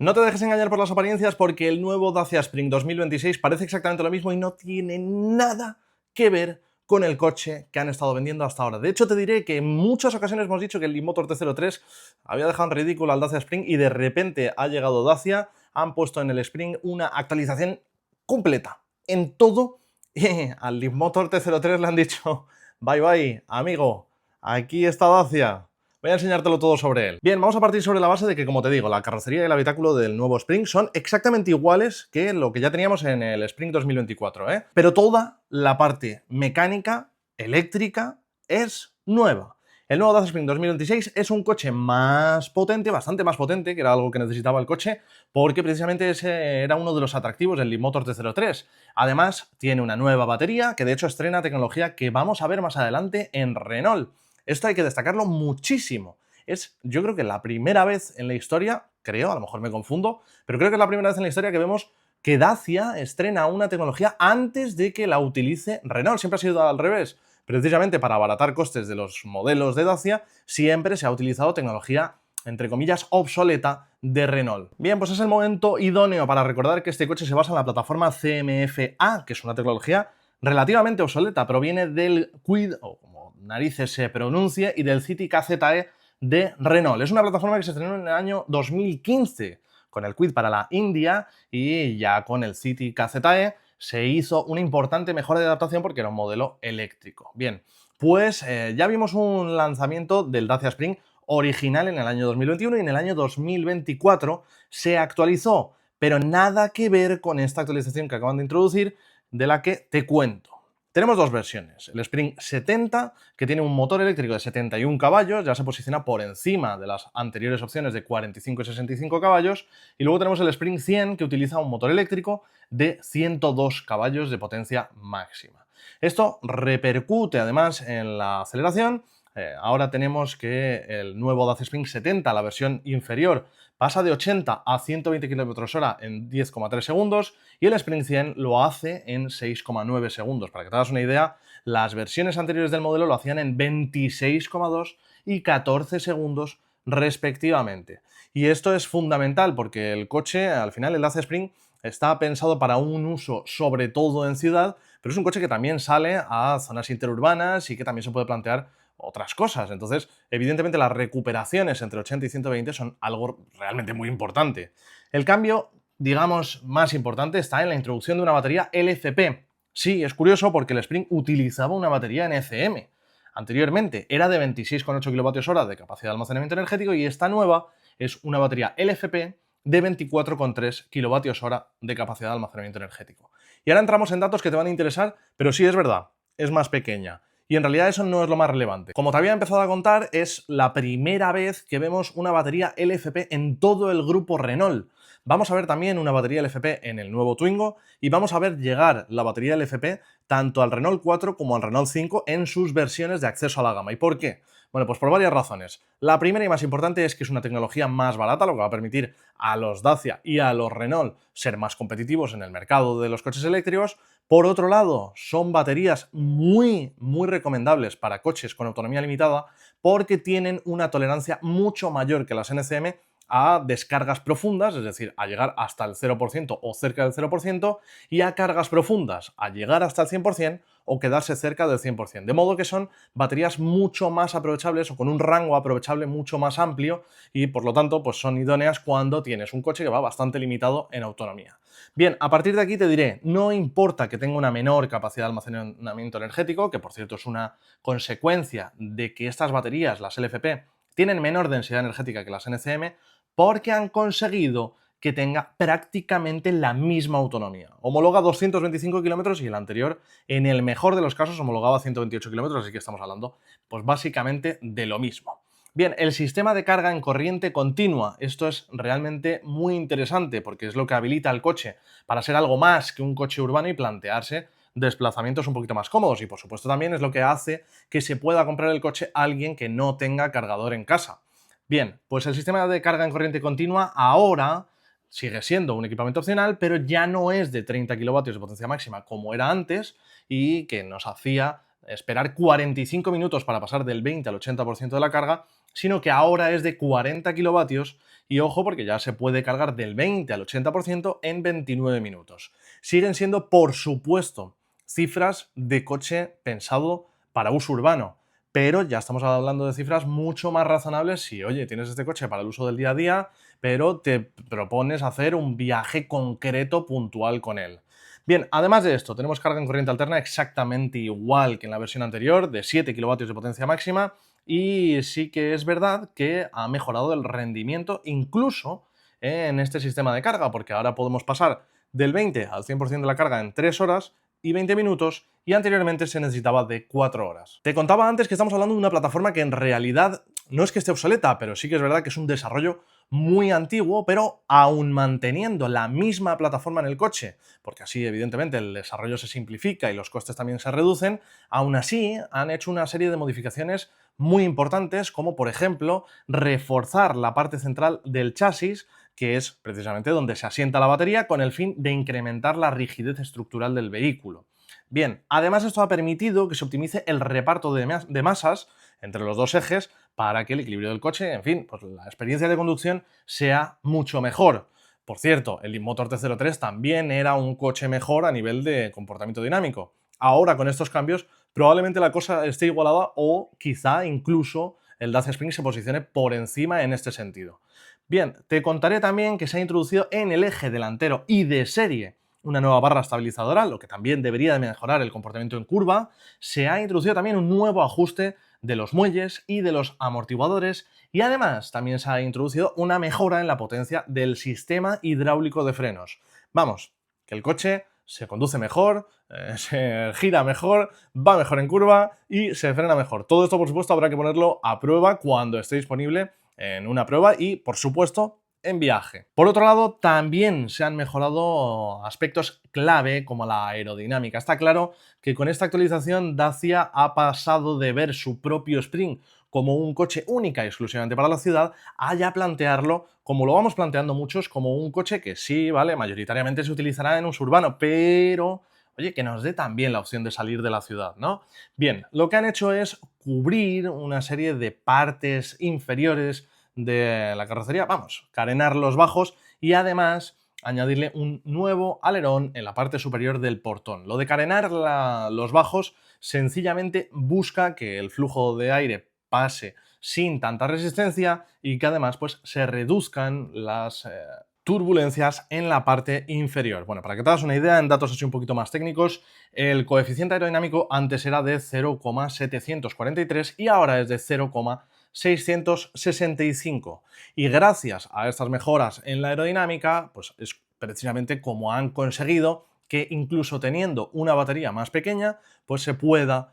No te dejes engañar por las apariencias porque el nuevo Dacia Spring 2026 parece exactamente lo mismo y no tiene nada que ver con el coche que han estado vendiendo hasta ahora. De hecho, te diré que en muchas ocasiones hemos dicho que el Leapmotor T03 había dejado en ridículo al Dacia Spring y de repente ha llegado Dacia, han puesto en el Spring una actualización completa en todo y al Leapmotor T03 le han dicho bye bye, amigo, aquí está Dacia. Voy a enseñártelo todo sobre él. Bien, vamos a partir sobre la base de que, como te digo, la carrocería y el habitáculo del nuevo Spring son exactamente iguales que lo que ya teníamos en el Spring 2024, ¿eh? Pero toda la parte mecánica, eléctrica, es nueva. El nuevo Dacia Spring 2026 es un coche más potente, bastante más potente, que era algo que necesitaba el coche, porque precisamente ese era uno de los atractivos del Leapmotor T03. Además, tiene una nueva batería, que de hecho estrena tecnología que vamos a ver más adelante en Renault. Esto hay que destacarlo muchísimo. Es, yo creo que la primera vez en la historia, creo, a lo mejor me confundo, pero creo que es la primera vez en la historia que vemos que Dacia estrena una tecnología antes de que la utilice Renault. Siempre ha sido al revés. Precisamente para abaratar costes de los modelos de Dacia, siempre se ha utilizado tecnología, entre comillas, obsoleta de Renault. Bien, pues es el momento idóneo para recordar que este coche se basa en la plataforma CMF-A, que es una tecnología relativamente obsoleta, proviene del Kwid, o como narices se pronuncie, y del City KZE de Renault. Es una plataforma que se estrenó en el año 2015 con el Kwid para la India y ya con el City KZE se hizo una importante mejora de adaptación porque era un modelo eléctrico. Bien, pues ya vimos un lanzamiento del Dacia Spring original en el año 2021 y en el año 2024 se actualizó, pero nada que ver con esta actualización que acaban de introducir, de la que te cuento. Tenemos dos versiones, el Spring 70, que tiene un motor eléctrico de 71 caballos, ya se posiciona por encima de las anteriores opciones de 45 y 65 caballos, y luego tenemos el Spring 100, que utiliza un motor eléctrico de 102 caballos de potencia máxima. Esto repercute además en la aceleración. Ahora tenemos que el nuevo Dacia Spring 70, la versión inferior, pasa de 80 a 120 km/h en 10,3 segundos y el Spring 100 lo hace en 6,9 segundos. Para que te hagas una idea, las versiones anteriores del modelo lo hacían en 26,2 y 14 segundos respectivamente. Y esto es fundamental porque el coche, al final, el Dacia Spring está pensado para un uso sobre todo en ciudad, pero es un coche que también sale a zonas interurbanas y que también se puede plantear otras cosas. Entonces, evidentemente, las recuperaciones entre 80 y 120 son algo realmente muy importante. El cambio, digamos, más importante está en la introducción de una batería LFP. Sí, es curioso porque el Spring utilizaba una batería NCM. Anteriormente era de 26,8 kWh de capacidad de almacenamiento energético y esta nueva es una batería LFP de 24,3 kWh de capacidad de almacenamiento energético. Y ahora entramos en datos que te van a interesar, pero sí es verdad, es más pequeña. Y en realidad eso no es lo más relevante. Como te había empezado a contar, es la primera vez que vemos una batería LFP en todo el grupo Renault. Vamos a ver también una batería LFP en el nuevo Twingo y vamos a ver llegar la batería LFP tanto al Renault 4 como al Renault 5 en sus versiones de acceso a la gama. ¿Y por qué? Bueno, pues por varias razones. La primera y más importante es que es una tecnología más barata, lo que va a permitir a los Dacia y a los Renault ser más competitivos en el mercado de los coches eléctricos. Por otro lado, son baterías muy recomendables para coches con autonomía limitada porque tienen una tolerancia mucho mayor que las NCM a descargas profundas, es decir, a llegar hasta el 0% o cerca del 0%, y a cargas profundas, a llegar hasta el 100% o quedarse cerca del 100%. De modo que son baterías mucho más aprovechables o con un rango aprovechable mucho más amplio y por lo tanto pues son idóneas cuando tienes un coche que va bastante limitado en autonomía. Bien, a partir de aquí te diré, no importa que tenga una menor capacidad de almacenamiento energético, que por cierto es una consecuencia de que estas baterías, las LFP, tienen menor densidad energética que las NCM, porque han conseguido que tenga prácticamente la misma autonomía. Homologa 225 kilómetros y el anterior, en el mejor de los casos, homologaba 128 kilómetros, así que estamos hablando, pues básicamente de lo mismo. Bien, el sistema de carga en corriente continua. Esto es realmente muy interesante porque es lo que habilita al coche para ser algo más que un coche urbano y plantearse desplazamientos un poquito más cómodos. Y por supuesto también es lo que hace que se pueda comprar el coche alguien que no tenga cargador en casa. Bien, pues el sistema de carga en corriente continua ahora sigue siendo un equipamiento opcional, pero ya no es de 30 kilovatios de potencia máxima como era antes y que nos hacía esperar 45 minutos para pasar del 20 al 80% de la carga, sino que ahora es de 40 kilovatios y ojo porque ya se puede cargar del 20 al 80% en 29 minutos. Siguen siendo, por supuesto, cifras de coche pensado para uso urbano, pero ya estamos hablando de cifras mucho más razonables si, oye, tienes este coche para el uso del día a día, pero te propones hacer un viaje concreto, puntual con él. Bien, además de esto, tenemos carga en corriente alterna exactamente igual que en la versión anterior, de 7 kilovatios de potencia máxima, y sí que es verdad que ha mejorado el rendimiento incluso en este sistema de carga, porque ahora podemos pasar del 20 al 100% de la carga en 3 horas y 20 minutos, y anteriormente se necesitaba de 4 horas. Te contaba antes que estamos hablando de una plataforma que en realidad no es que esté obsoleta, pero sí que es verdad que es un desarrollo muy antiguo, pero aún manteniendo la misma plataforma en el coche, porque así evidentemente el desarrollo se simplifica y los costes también se reducen, aún así han hecho una serie de modificaciones muy importantes, como por ejemplo reforzar la parte central del chasis, que es precisamente donde se asienta la batería, con el fin de incrementar la rigidez estructural del vehículo. Bien, además esto ha permitido que se optimice el reparto de masas entre los dos ejes para que el equilibrio del coche, en fin, pues la experiencia de conducción sea mucho mejor. Por cierto, el motor T03 también era un coche mejor a nivel de comportamiento dinámico. Ahora, con estos cambios, probablemente la cosa esté igualada o quizá incluso el Dacia Spring se posicione por encima en este sentido. Bien, te contaré también que se ha introducido en el eje delantero y de serie una nueva barra estabilizadora, lo que también debería de mejorar el comportamiento en curva. Se ha introducido también un nuevo ajuste de los muelles y de los amortiguadores, y además también se ha introducido una mejora en la potencia del sistema hidráulico de frenos. Vamos, que el coche se conduce mejor, se gira mejor, va mejor en curva y se frena mejor. Todo esto, por supuesto, habrá que ponerlo a prueba cuando esté disponible en una prueba y, por supuesto, en viaje. Por otro lado, también se han mejorado aspectos clave como la aerodinámica. Está claro que con esta actualización Dacia ha pasado de ver su propio Spring como un coche única y exclusivamente para la ciudad a ya plantearlo, como lo vamos planteando muchos, como un coche que sí, vale, mayoritariamente se utilizará en uso urbano, pero oye, que nos dé también la opción de salir de la ciudad, ¿no? Bien, lo que han hecho es cubrir una serie de partes inferiores de la carrocería, vamos, carenar los bajos y además añadirle un nuevo alerón en la parte superior del portón. Lo de carenar los bajos sencillamente busca que el flujo de aire pase sin tanta resistencia y que además pues, se reduzcan las turbulencias en la parte inferior. Bueno, para que te hagas una idea, en datos así un poquito más técnicos, el coeficiente aerodinámico antes era de 0,743 y ahora es de 0,665. Y gracias a estas mejoras en la aerodinámica, pues es precisamente como han conseguido que incluso teniendo una batería más pequeña, pues se pueda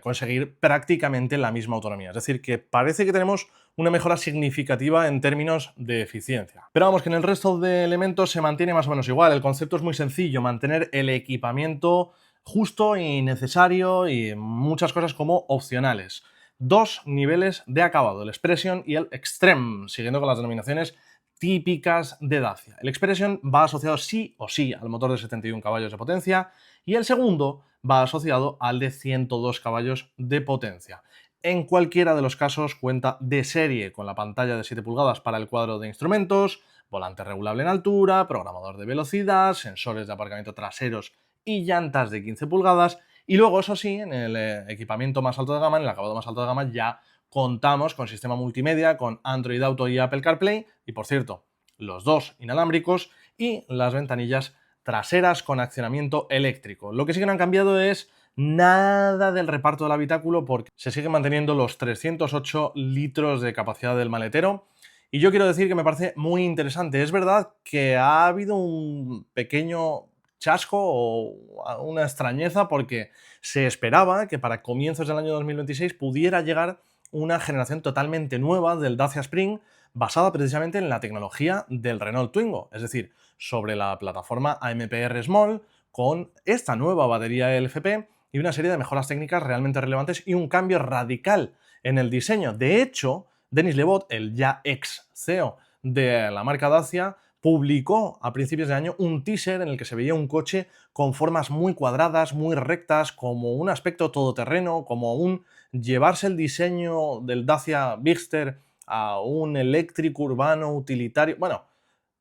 conseguir prácticamente la misma autonomía. Es decir, que parece que tenemos una mejora significativa en términos de eficiencia. Pero vamos, que en el resto de elementos se mantiene más o menos igual. El concepto es muy sencillo, mantener el equipamiento justo y necesario y muchas cosas como opcionales. Dos niveles de acabado, el Expression y el Extreme, siguiendo con las denominaciones típicas de Dacia. El Expression va asociado sí o sí al motor de 71 caballos de potencia y el segundo va asociado al de 102 caballos de potencia. En cualquiera de los casos cuenta de serie con la pantalla de 7 pulgadas para el cuadro de instrumentos, volante regulable en altura, programador de velocidad, sensores de aparcamiento traseros y llantas de 15 pulgadas. Y luego, eso sí, en el equipamiento más alto de gama, en el acabado más alto de gama, ya contamos con sistema multimedia, con Android Auto y Apple CarPlay, y por cierto, los dos inalámbricos y las ventanillas traseras con accionamiento eléctrico. Lo que sí que no han cambiado es nada del reparto del habitáculo porque se siguen manteniendo los 308 litros de capacidad del maletero. Y yo quiero decir que me parece muy interesante. Es verdad que ha habido un pequeño chasco o una extrañeza porque se esperaba que para comienzos del año 2026 pudiera llegar una generación totalmente nueva del Dacia Spring basada precisamente en la tecnología del Renault Twingo, es decir, sobre la plataforma AMPR Small con esta nueva batería LFP y una serie de mejoras técnicas realmente relevantes y un cambio radical en el diseño. De hecho, Denis Le Vot, el ya ex CEO de la marca Dacia, publicó a principios de año un teaser en el que se veía un coche con formas muy cuadradas, muy rectas, como un aspecto todoterreno, como un llevarse el diseño del Dacia Bigster a un eléctrico urbano utilitario. Bueno,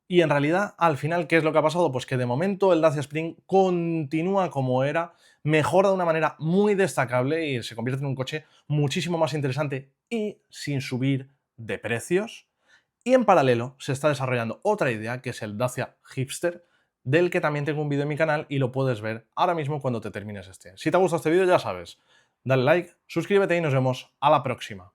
y en realidad, al final, ¿qué es lo que ha pasado? Pues que de momento el Dacia Spring continúa como era, mejora de una manera muy destacable y se convierte en un coche muchísimo más interesante y sin subir de precios. Y en paralelo se está desarrollando otra idea que es el Dacia Hipster, del que también tengo un vídeo en mi canal y lo puedes ver ahora mismo cuando te termines este. Si te ha gustado este vídeo, ya sabes, dale like, suscríbete y nos vemos a la próxima.